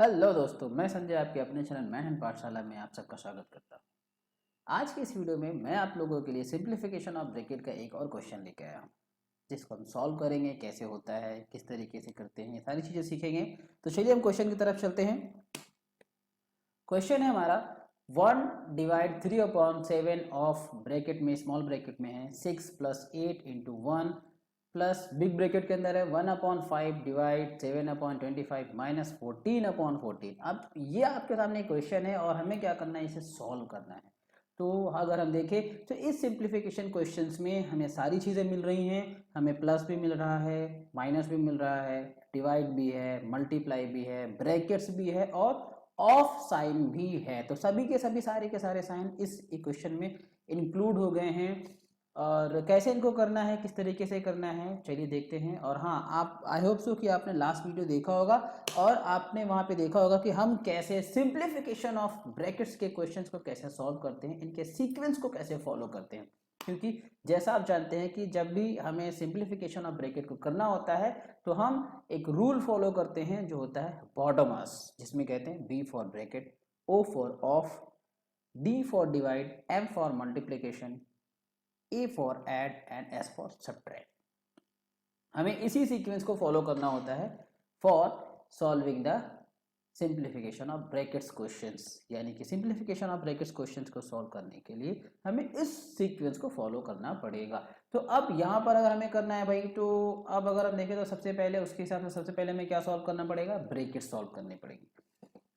Hello दोस्तों, मैं संजय आपके अपने चैनल मैन पाठशाला में आप सबका स्वागत करता हूँ। आज की इस वीडियो में मैं आप लोगों के लिए सिंप्लीफिकेशन ऑफ ब्रैकेट का एक और क्वेश्चन लेके आया हूँ, जिसको हम सॉल्व करेंगे, कैसे होता है, किस तरीके से करते हैं, ये सारी चीज़ें सीखेंगे। तो चलिए हम क्वेश्चन की तरफ चलते हैं। क्वेश्चन है हमारा 1/3/7 ऑफ ब्रैकेट में, स्मॉल ब्रैकेट में है 6 + 8 × 1 प्लस बिग ब्रैकेट के अंदर है 1/5 डिवाइड 7/25 माइनस 14/14। अब ये आपके सामने क्वेश्चन है और हमें क्या करना है, इसे सॉल्व करना है। तो अगर हम देखें तो इस सिंप्लीफिकेशन क्वेश्चंस में हमें सारी चीज़ें मिल रही हैं। हमें प्लस भी मिल रहा है, माइनस भी मिल रहा है, डिवाइड भी है, मल्टीप्लाई भी है, ब्रैकेट्स भी है और ऑफ साइन भी है। तो सभी के सभी सारे के सारे साइन इस इक्वेशन में इंक्लूड हो गए हैं। और कैसे इनको करना है, किस तरीके से करना है, चलिए देखते हैं। और हाँ, आप आई होप सो कि आपने लास्ट वीडियो देखा होगा और आपने वहाँ पे देखा होगा कि हम कैसे सिंप्लीफिकेशन ऑफ ब्रैकेट्स के क्वेश्चंस को कैसे सॉल्व करते हैं, इनके सीक्वेंस को कैसे फॉलो करते हैं। क्योंकि जैसा आप जानते हैं कि जब भी हमें सिंप्लीफिकेशन ऑफ ब्रैकेट को करना होता है तो हम एक रूल फॉलो करते हैं जो होता है बॉटोमस, जिसमें कहते हैं B for bracket, O for of, D for divide, M for multiplication, A for add and S for subtract। हमें इसी सीक्वेंस को फॉलो करना होता है for solving the simplification of brackets questions. यानी कि सिंप्लीफिकेशन ऑफ ब्रैकेट्स क्वेश्चंस को solve करने के लिए हमें इस सीक्वेंस को फॉलो करना पड़ेगा। तो अब यहाँ पर अगर हमें करना है भाई, तो अब अगर हम देखें तो सबसे पहले उसके हिसाब से सबसे पहले हमें क्या सॉल्व करना पड़ेगा, ब्रैकेट सॉल्व करने पड़ेगी।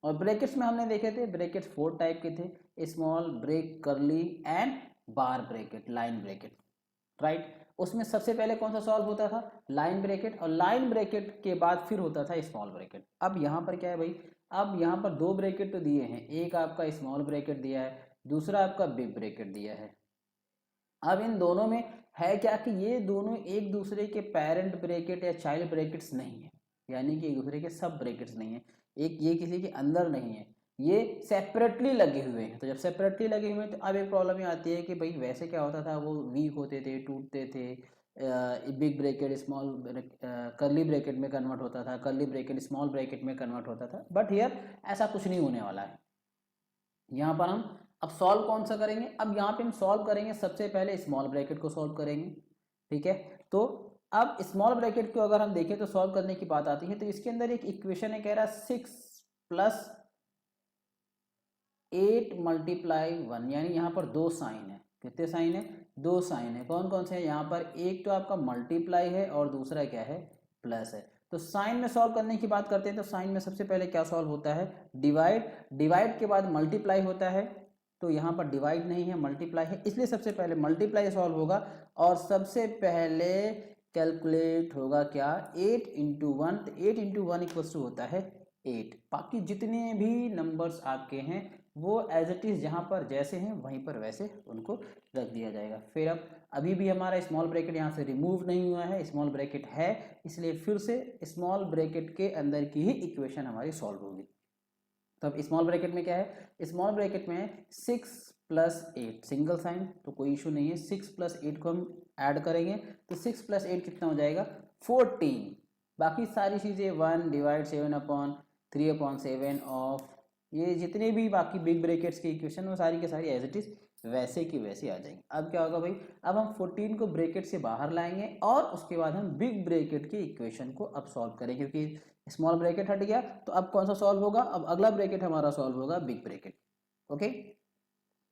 और ब्रैकेट्स में हमने देखे थे ब्रैकेट्स 4 टाइप के थे, small bracket, curly and bar bracket, line bracket, right. उसमें सबसे पहले कौन सा सॉल्व होता था, लाइन ब्रैकेट, और लाइन ब्रैकेट के बाद फिर होता था स्मॉल ब्रैकेट। अब यहाँ पर क्या है भाई, अब यहाँ पर दो ब्रैकेट तो दिए हैं, एक आपका स्मॉल ब्रैकेट दिया है, दूसरा आपका बिग ब्रैकेट दिया है। अब इन दोनों में है क्या कि ये दोनों एक दूसरे के पेरेंट ब्रैकेट या चाइल्ड ब्रैकेट्स नहीं है, यानी कि एक दूसरे के सब ब्रैकेट्स नहीं है, एक ये किसी के अंदर नहीं है, ये सेपरेटली लगे हुए हैं। तो जब सेपरेटली लगे हुए हैं तो अब एक प्रॉब्लम ये आती है कि भाई वैसे क्या होता था, वो वीक होते थे, टूटते थे, big bracket small curly bracket में कन्वर्ट होता था, कर्ली ब्रैकेट स्मॉल ब्रैकेट में कन्वर्ट होता था। बट हियर ऐसा कुछ नहीं होने वाला है। यहाँ पर हम अब सॉल्व कौन सा करेंगे, अब यहाँ पे हम सॉल्व करेंगे सबसे पहले स्मॉल ब्रैकेट को सॉल्व करेंगे, ठीक है। तो अब स्मॉल ब्रैकेट को अगर हम देखें तो सॉल्व करने की बात आती है, तो इसके अंदर एक इक्वेशन है, कह रहा 6 + 8 × 1, यानी यहाँ पर दो साइन है। कितने साइन है, दो साइन है। कौन कौन से हैं यहाँ पर, एक तो आपका मल्टीप्लाई है और दूसरा क्या है, प्लस है। तो साइन में सॉल्व करने की बात करते हैं तो साइन में सबसे पहले क्या सॉल्व होता है, डिवाइड, डिवाइड के बाद मल्टीप्लाई होता है। तो यहाँ पर डिवाइड नहीं है, मल्टीप्लाई है, इसलिए सबसे पहले मल्टीप्लाई सॉल्व होगा। और सबसे पहले कैलकुलेट होगा क्या, 8 × 1, तो 8 × 1 = होता है 8। बाकी जितने भी नंबर्स आपके हैं वो एज इट इज जहाँ पर जैसे हैं वहीं पर वैसे उनको रख दिया जाएगा। फिर अब अभी भी हमारा स्मॉल ब्रैकेट यहाँ से रिमूव नहीं हुआ है, स्मॉल ब्रैकेट है, इसलिए फिर से स्मॉल ब्रैकेट के अंदर की ही इक्वेशन हमारी सॉल्व होगी। तो अब स्मॉल ब्रैकेट में क्या है, स्मॉल ब्रैकेट में 6 + 8 सिंगल साइन, तो कोई इशू नहीं है। 6 + 8 को हम ऐड करेंगे तो 6 + 8 कितना हो जाएगा, 14। बाकी सारी चीज़ें 1 / 7/3/7 ऑफ, ये जितने भी बाकी बिग ब्रैकेट्स की इक्वेशन वो सारी के सारी एज इट इज वैसे की वैसे आ जाएंगी। अब क्या होगा भाई, अब हम 14 को ब्रैकेट से बाहर लाएंगे और उसके बाद हम बिग ब्रैकेट की इक्वेशन को अब सॉल्व करेंगे, क्योंकि स्मॉल ब्रैकेट हट गया। तो अब कौन सा सॉल्व होगा, अब अगला ब्रैकेट हमारा सॉल्व होगा बिग ब्रैकेट। ओके,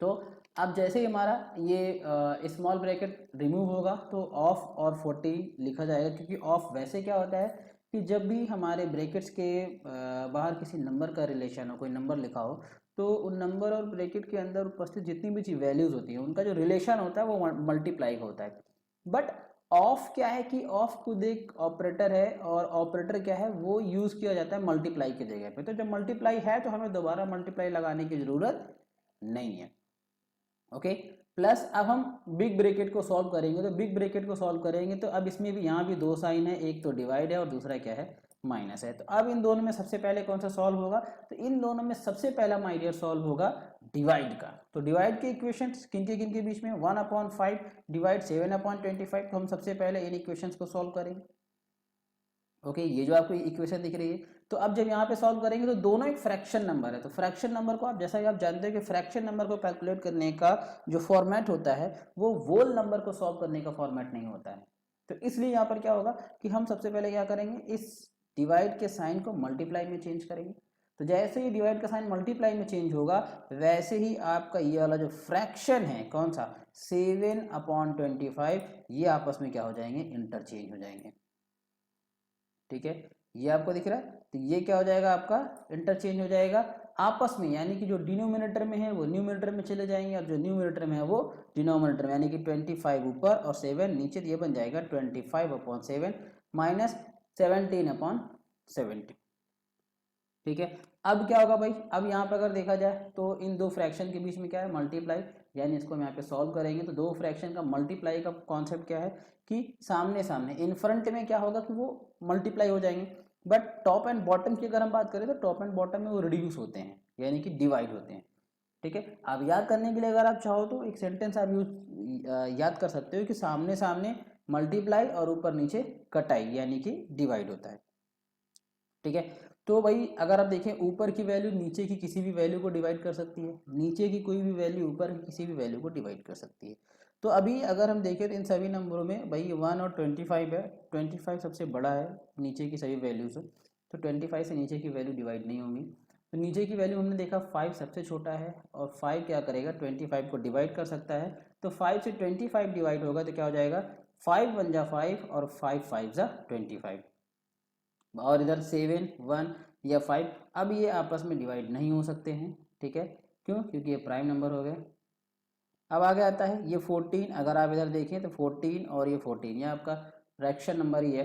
तो अब जैसे ही हमारा ये स्मॉल ब्रैकेट रिमूव होगा तो ऑफ और 14 लिखा जाएगा, क्योंकि ऑफ वैसे क्या होता है कि जब भी हमारे ब्रैकेट्स के बाहर किसी नंबर का रिलेशन हो, कोई नंबर लिखा हो, तो उन नंबर और ब्रैकेट के अंदर उपस्थित जितनी भी चीज वैल्यूज होती हैं उनका जो रिलेशन होता है वो मल्टीप्लाई का होता है। बट ऑफ क्या है कि ऑफ खुद एक ऑपरेटर है, और ऑपरेटर क्या है, वो यूज किया जाता है मल्टीप्लाई की जगह पे। तो जब मल्टीप्लाई है तो हमें दोबारा मल्टीप्लाई लगाने की जरूरत नहीं है। ओके, प्लस अब हम बिग ब्रैकेट को सॉल्व करेंगे, तो बिग ब्रैकेट को सॉल्व करेंगे तो अब इसमें भी यहाँ भी दो साइन है, एक तो डिवाइड है और दूसरा क्या है, माइनस है। तो अब इन दोनों में सबसे पहले कौन सा सॉल्व होगा, तो इन दोनों में सबसे पहला माय डियर सॉल्व होगा डिवाइड का। तो डिवाइड के इक्वेशन किन के बीच में, 1/5 डिवाइड 7/25। तो हम सबसे पहले इन इक्वेशंस को सॉल्व करेंगे। ओके, ये जो आपको इक्वेशन दिख रही है, तो अब जब यहाँ पे सॉल्व करेंगे तो दोनों एक फ्रैक्शन नंबर है, तो फ्रैक्शन नंबर को आप जैसा कि आप जानते हो कि फ्रैक्शन नंबर को कैलकुलेट करने का जो फॉर्मेट होता है वो होल नंबर को सॉल्व करने का फॉर्मेट नहीं होता है। तो इसलिए यहाँ पर क्या होगा कि हम सबसे पहले क्या करेंगे, इस डिवाइड के साइन को मल्टीप्लाई में चेंज करेंगे। तो जैसे ही डिवाइड का साइन मल्टीप्लाई में चेंज होगा वैसे ही आपका ये वाला जो फ्रैक्शन है कौन सा 7/25 ये आपस में क्या हो जाएंगे, इंटरचेंज हो जाएंगे। ठीक है, ये आपको दिख रहा है, तो ये क्या हो जाएगा आपका इंटरचेंज हो जाएगा आपस में, यानी कि जो डिनोमिनेटर में है वो न्यूमिनेटर में चले जाएंगे और जो न्यूमिनेटर में है वो डिनोमिनेटर में, यानी कि 25 ऊपर और 7 नीचे, ये बन जाएगा 25/7 माइनस 17/70। ठीक है, अब क्या होगा भाई, अब यहाँ पे अगर देखा जाए तो इन दो फ्रैक्शन के बीच में क्या है, मल्टीप्लाई, यानी इसको हम यहाँ पे सॉल्व करेंगे तो दो फ्रैक्शन का मल्टीप्लाई का कॉन्सेप्ट क्या है कि सामने सामने इन फ्रंट में क्या होगा कि वो मल्टीप्लाई हो जाएंगे, बट टॉप एंड बॉटम की अगर हम बात करें तो टॉप एंड बॉटम में वो रिड्यूस होते हैं, यानी कि डिवाइड होते हैं। ठीक है, अब याद करने के लिए अगर आप चाहो तो एक सेंटेंस आप यूज याद कर सकते हो कि सामने सामने मल्टीप्लाई और ऊपर नीचे कटाई, यानी कि डिवाइड होता है। ठीक है, तो भाई अगर आप देखें ऊपर की वैल्यू नीचे की किसी भी वैल्यू को डिवाइड कर सकती है, नीचे की कोई भी वैल्यू ऊपर की किसी भी वैल्यू को डिवाइड कर सकती है। तो अभी अगर हम देखें तो इन सभी नंबरों में भाई 1 और 25 है, 25 सबसे बड़ा है नीचे की सभी वैल्यू से, तो 25 से नीचे की वैल्यू डिवाइड नहीं होंगी। तो नीचे की वैल्यू हमने देखा 5 सबसे छोटा है और 5 क्या करेगा 25 को डिवाइड कर सकता है, तो 5 से 25 डिवाइड होगा तो क्या हो जाएगा 5 1 जा 5 और 5 5 जा 25, और इधर 7 1 या 5, अब ये आपस में डिवाइड नहीं हो सकते हैं। ठीक है, क्यों, क्योंकि ये प्राइम नंबर हो गए। अब आगे आता है ये 14, अगर आप इधर देखें तो 14 और ये 14 ये आपका फ्रैक्शन नंबर ही है।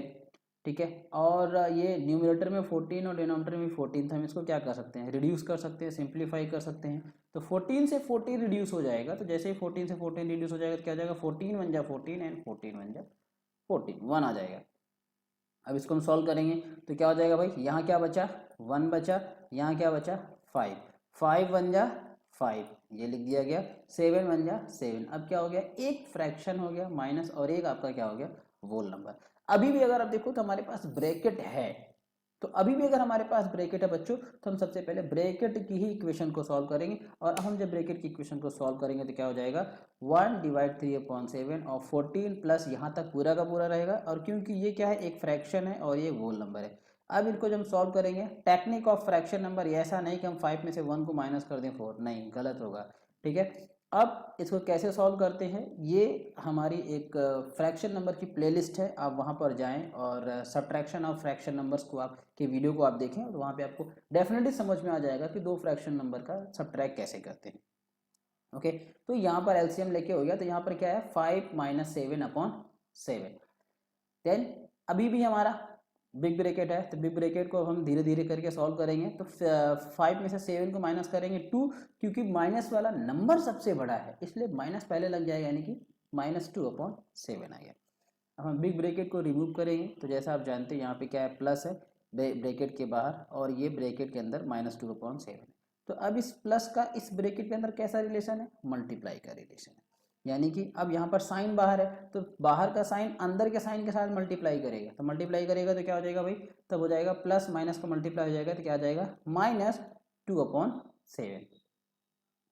ठीक है, और ये न्यूमरेटर में 14 और डिनोमिनेटर में 14 था, हम इसको क्या कर सकते हैं, रिड्यूस कर सकते हैं, सिंप्लीफाई कर सकते हैं। तो 14 से 14 रिड्यूस हो जाएगा, तो जैसे ही 14 से 14 रिड्यूस हो जाएगा तो क्या हो जाएगा 14 1 जा 14 एंड 14 1 जा 14 1 आ जाएगा। अब इसको हम सॉल्व करेंगे तो क्या हो जाएगा भाई, यहाँ क्या बचा 1 बचा, यहाँ क्या बचा 5, 5 1 जा 5 ये लिख दिया गया, 7 1 जा 7, अब क्या हो गया एक फ्रैक्शन हो गया माइनस और एक आपका क्या हो गया होल नंबर। अभी भी अगर आप देखो तो हमारे पास ब्रैकेट है, तो अभी भी अगर हमारे पास ब्रैकेट है बच्चों तो हम सबसे पहले ब्रैकेट की ही इक्वेशन को सॉल्व करेंगे, और अब हम जब ब्रैकेट की इक्वेशन को सॉल्व करेंगे तो क्या हो जाएगा 1/3/7 और 14 प्लस यहाँ तक पूरा का पूरा रहेगा, और क्योंकि ये क्या है एक फ्रैक्शन है और ये होल नंबर है। अब इनको जब हम सॉल्व करेंगे टेक्निक ऑफ फ्रैक्शन नंबर, ऐसा नहीं कि हम 5 में से 1 को माइनस कर दें 4, नहीं गलत होगा। ठीक है, अब इसको कैसे सॉल्व करते हैं, ये हमारी एक फ्रैक्शन नंबर की प्लेलिस्ट है, आप वहाँ पर जाएं और सब्ट्रैक्शन ऑफ फ्रैक्शन नंबर्स को आप के वीडियो को आप देखें, और वहाँ पे आपको डेफिनेटली समझ में आ जाएगा कि दो फ्रैक्शन नंबर का सब्ट्रैक्ट कैसे करते हैं। ओके, तो यहाँ पर एलसीएम लेके हो गया, तो यहाँ पर क्या है 5 - 7/7, देन अभी भी हमारा बिग ब्रैकेट है, तो बिग ब्रैकेट को हम धीरे धीरे करके सॉल्व करेंगे। तो 5 में से 7 को माइनस करेंगे 2, क्योंकि माइनस वाला नंबर सबसे बड़ा है इसलिए माइनस पहले लग जाएगा, यानी कि -2/7 आ गया। अब हम बिग ब्रैकेट को रिमूव करेंगे, तो जैसा आप जानते हैं यहाँ पे क्या है प्लस है ब्रैकेट के बाहर, और ये ब्रैकेट के अंदर -2/7 है। तो अब इस प्लस का इस ब्रैकेट के अंदर कैसा रिलेशन है, मल्टीप्लाई का रिलेशन है, यानी कि अब यहाँ पर साइन बाहर है तो बाहर का साइन अंदर के साइन के साथ मल्टीप्लाई करेगा, तो मल्टीप्लाई करेगा तो क्या हो जाएगा भाई, तब हो जाएगा प्लस माइनस का मल्टीप्लाई हो जाएगा तो क्या आ जाएगा -2/7।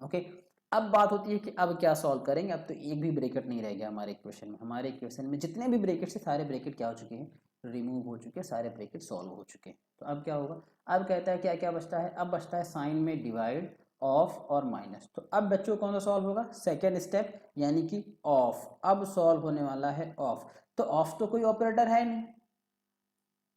ओके, अब बात होती है कि अब क्या सॉल्व करेंगे, अब तो एक भी ब्रैकेट नहीं रह गया हमारे इक्वेशन में, हमारे इक्वेशन में जितने भी ब्रैकेट से सारे ब्रैकेट क्या हो चुके हैं, रिमूव हो चुके हैं, सारे ब्रैकेट सॉल्व हो चुके हैं। तो अब क्या होगा, अब कहता है क्या क्या बचता है, अब बचता है साइन में डिवाइड ऑफ और माइनस। तो अब बच्चों कौन सा सॉल्व होगा, सेकेंड स्टेप यानी कि ऑफ, अब सॉल्व होने वाला है ऑफ। तो ऑफ तो कोई ऑपरेटर है नहीं,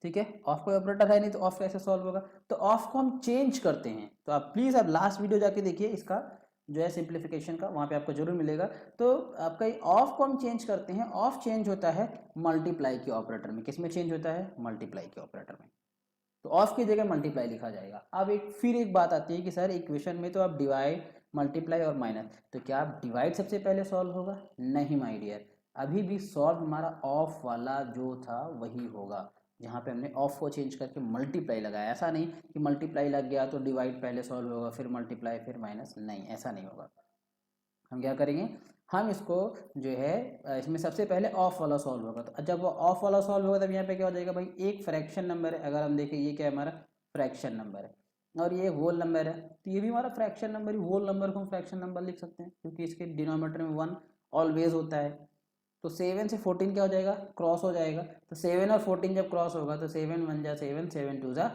ठीक है, ऑफ कोई ऑपरेटर है नहीं तो ऑफ कैसे सॉल्व होगा, तो ऑफ को हम चेंज करते हैं। तो आप प्लीज अब लास्ट वीडियो जाके देखिए इसका जो है सिंप्लीफिकेशन का, वहां पे आपको जरूर मिलेगा। तो आपका ऑफ को हम चेंज करते हैं, ऑफ चेंज होता है मल्टीप्लाई के ऑपरेटर में, किस में चेंज होता है, मल्टीप्लाई के ऑपरेटर में, तो ऑफ की जगह मल्टीप्लाई लिखा जाएगा। अब फिर एक बात आती है कि सर इक्वेशन में तो आप डिवाइड मल्टीप्लाई और माइनस, तो क्या आप डिवाइड सबसे पहले सॉल्व होगा, नहीं माय डियर, अभी भी सॉल्व हमारा ऑफ वाला जो था वही होगा, जहाँ पे हमने ऑफ को चेंज करके मल्टीप्लाई लगाया। ऐसा नहीं कि मल्टीप्लाई लग गया तो डिवाइड पहले सॉल्व होगा फिर मल्टीप्लाई फिर माइनस, नहीं ऐसा नहीं होगा। हम क्या करेंगे, हम इसको जो है इसमें सबसे पहले ऑफ वाला सॉल्व होगा। तो जब वो ऑफ वाला सॉल्व होगा तब यहाँ पे क्या हो जाएगा भाई, एक फ्रैक्शन नंबर है, अगर हम देखें ये क्या है हमारा फ्रैक्शन नंबर है और ये होल नंबर है, तो ये भी हमारा फ्रैक्शन नंबर ही, होल नंबर को हम फ्रैक्शन नंबर लिख सकते हैं क्योंकि इसके डिनोमिनेटर में 1 ऑलवेज होता है। तो 7 से 14 क्या हो जाएगा, क्रॉस हो जाएगा। तो 7 और 14 जब क्रॉस होगा तो 7 1 जा 7, 7 2 जा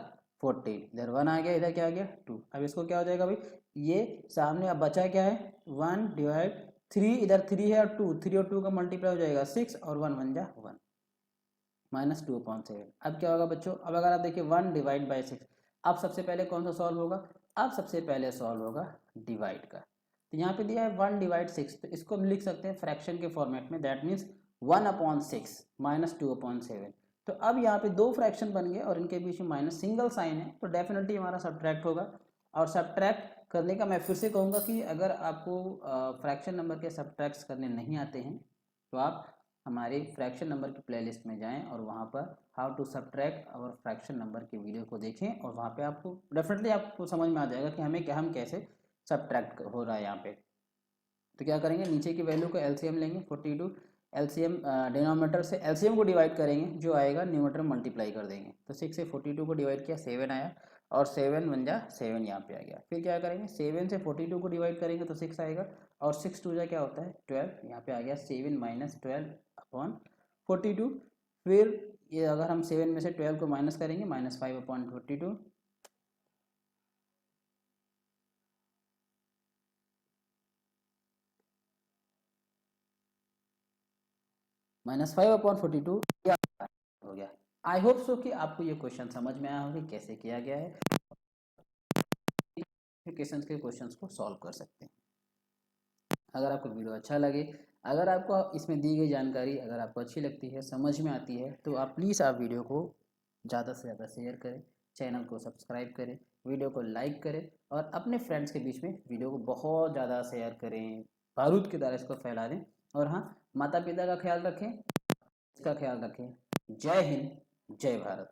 14, इधर 1 आ गया, इधर क्या आ गया 2। अब इसको क्या हो जाएगा भाई, ये सामने अब बचा क्या है 1 डिवाइड 3, इधर 3 है और 2, 3 और 2 का मल्टीप्लाई हो जाएगा 6 और 1 1 जा 1 माइनस 2/7। अब क्या होगा बच्चों, अब अगर आप देखिए 1 डिवाइड बाई 6, अब सबसे पहले कौन सा सॉल्व होगा, अब सबसे पहले सॉल्व होगा डिवाइड का। तो यहाँ पे दिया है 1 डिवाइड 6, तो इसको हम लिख सकते हैं फ्रैक्शन के फॉर्मेट में, दैट मीन्स 1/6 माइनस 2/7। तो अब यहाँ पे दो फ्रैक्शन बन गए और इनके बीच में माइनस सिंगल साइन है, तो डेफिनेटली हमारा सब्ट्रैक्ट होगा। और सब्ट्रैक्ट करने का मैं फिर से कहूँगा कि अगर आपको फ्रैक्शन नंबर के सब्ट्रैक्ट्स करने नहीं आते हैं तो आप हमारे फ्रैक्शन नंबर की प्लेलिस्ट में जाएं और वहाँ पर हाउ टू सब्ट्रैक्ट और फ्रैक्शन नंबर की वीडियो को देखें और वहाँ पे आपको डेफिनेटली आपको समझ में आ जाएगा कि हम कैसे सब्ट्रैक्ट हो रहा है यहाँ पे। तो क्या करेंगे, नीचे की वैल्यू को एलसीएम लेंगे 42, एलसीएम डिनोमिनेटर से एलसीएम को डिवाइड करेंगे, जो आएगा न्यूमरेटर मल्टीप्लाई कर देंगे। तो 6 से 42 को डिवाइड किया 7 आया और 7 1 जा 7 यहाँ पे आ गया। फिर क्या करेंगे 7 से 42 को डिवाइड करेंगे तो 6 आएगा और 6 2 जा क्या होता है 12, यहाँ पे आ गया 7 माइनस 12/42। फिर ये अगर हम 7 में से 12 को माइनस करेंगे -5/42, -5/42 हो गया। आई होप सो कि आपको ये क्वेश्चन समझ में आया होगा कि कैसे किया गया है, के क्वेश्चंस को सॉल्व कर सकते हैं। अगर आपको वीडियो अच्छा लगे, अगर आपको इसमें दी गई जानकारी अगर आपको अच्छी लगती है, समझ में आती है, तो आप प्लीज़ आप वीडियो को ज़्यादा से ज़्यादा शेयर करें, चैनल को सब्सक्राइब करें, वीडियो को लाइक करें और अपने फ्रेंड्स के बीच में वीडियो को बहुत ज़्यादा शेयर करें, बारूद की तरह इसको फैला दें। और हाँ, माता पिता का ख्याल रखें, इसका ख्याल रखें। जय हिंद, जय भारत।